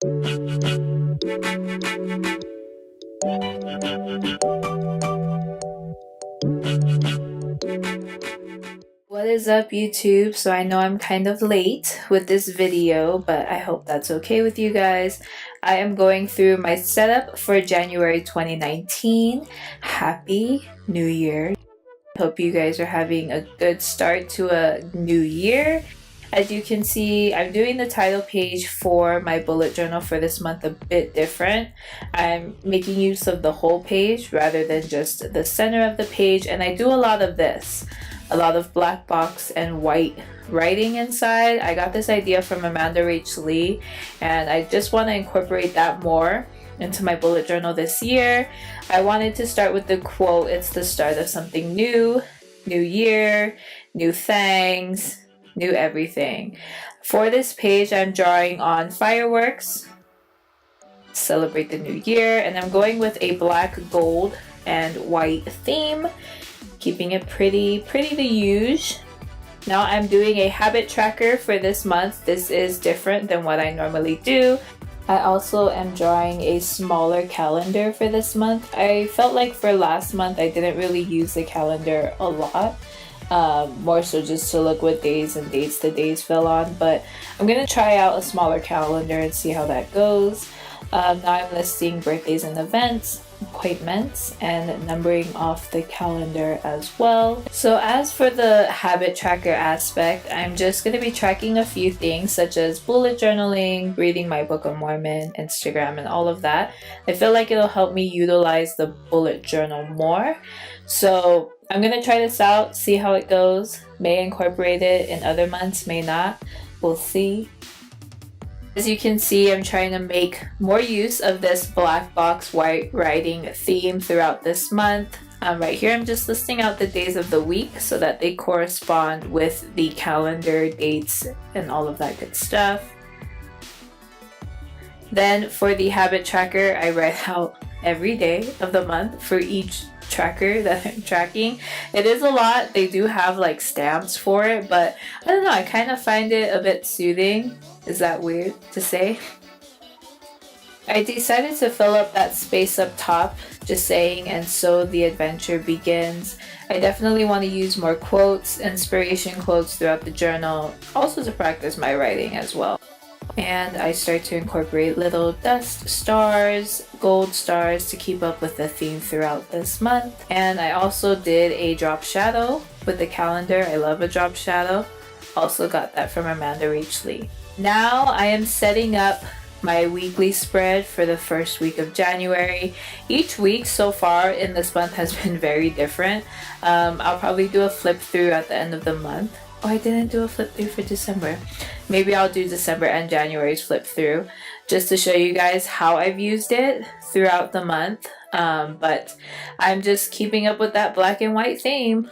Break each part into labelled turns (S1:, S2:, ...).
S1: What is up, YouTube? So I know I'm kind of late with this video, but I hope that's okay with you guys. I am going through my setup for January 2019. Happy New Year. Hope you guys are having a good start to a new year. As you can see, I'm doing the title page for my bullet journal for this month a bit different. I'm making use of the whole page rather than just the center of the page, and I do a lot of this. A lot of black box and white writing inside. I got this idea from Amanda Rach Lee, and I just want to incorporate that more into my bullet journal this year. I wanted to start with the quote, "It's the start of something new, new year, new things, new everything." For this page, I'm drawing on fireworks, celebrate the new year, and I'm going with a black, gold, and white theme, keeping it pretty to use. Now I'm doing a habit tracker for this month. This is different than what I normally do. I also am drawing a smaller calendar for this month. I felt like for last month I didn't really use the calendar a lot. More so just to look what days and dates the days fell on, but I'm gonna try out a smaller calendar and see how that goes. Now I'm listing birthdays and events, appointments, and numbering off the calendar as well. So as for the habit tracker aspect, I'm just going to be tracking a few things such as bullet journaling, reading my Book of Mormon, Instagram, and all of that. I feel like it'll help me utilize the bullet journal more. So I'm going to try this out, see how it goes. May incorporate it in other months, may not. We'll see. As you can see, I'm trying to make more use of this black box white writing theme throughout this month. Right here, I'm just listing out the days of the week so that they correspond with the calendar dates and all of that good stuff. Then for the habit tracker, I write out every day of the month for each tracker that I'm tracking. It is a lot. They do have like stamps for it, but I don't know, I kind of find it a bit soothing. Is that weird to say? I decided to fill up that space up top, just saying, "And so the adventure begins." I definitely want to use more quotes, inspiration quotes throughout the journal, also to practice my writing as well. And I start to incorporate little dust stars, gold stars to keep up with the theme throughout this month. And I also did a drop shadow with the calendar. I love a drop shadow. Also got that from Amanda Rach Lee. Now I am setting up my weekly spread for the first week of January. Each week so far in this month has been very different. I'll probably do a flip through at the end of the month. Oh, I didn't do a flip through for December. Maybe I'll do December and January's flip through just to show you guys how I've used it throughout the month. But I'm just keeping up with that black and white theme.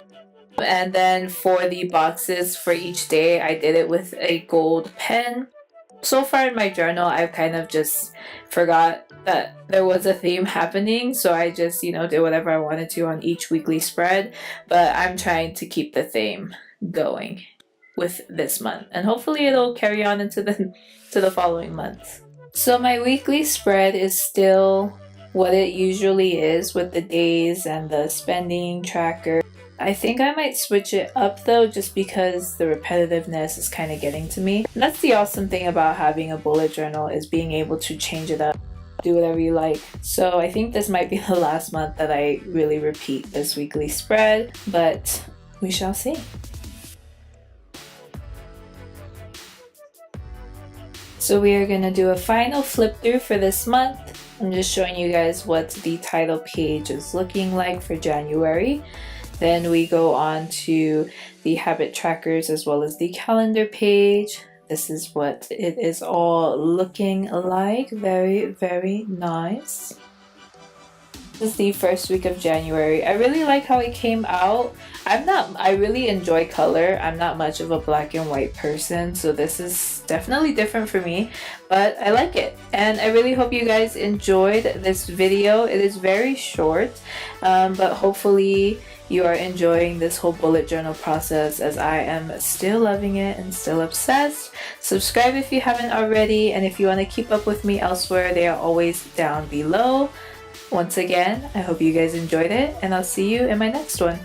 S1: And then for the boxes for each day, I did it with a gold pen. So far in my journal, I've kind of just forgot that there was a theme happening, so I just, did whatever I wanted to on each weekly spread. But I'm trying to keep the theme going with this month, and hopefully it'll carry on into the following months. So my weekly spread is still what it usually is with the days and the spending tracker. I think I might switch it up though, just because the repetitiveness is kind of getting to me. And that's the awesome thing about having a bullet journal, is being able to change it up, do whatever you like. So I think this might be the last month that I really repeat this weekly spread, but we shall see. So we are going to do a final flip through for this month. I'm just showing you guys what the title page is looking like for January. Then we go on to the habit trackers as well as the calendar page. This is what it is all looking like. Very nice. This is the first week of January. I really like how it came out. I really enjoy color. I'm not much of a black and white person, so this is definitely different for me, but I like it. And I really hope you guys enjoyed this video. It is very short, but hopefully you are enjoying this whole bullet journal process, as I am still loving it and still obsessed. Subscribe if you haven't already, and if you want to keep up with me elsewhere, they are always down below. Once again, I hope you guys enjoyed it, and I'll see you in my next one.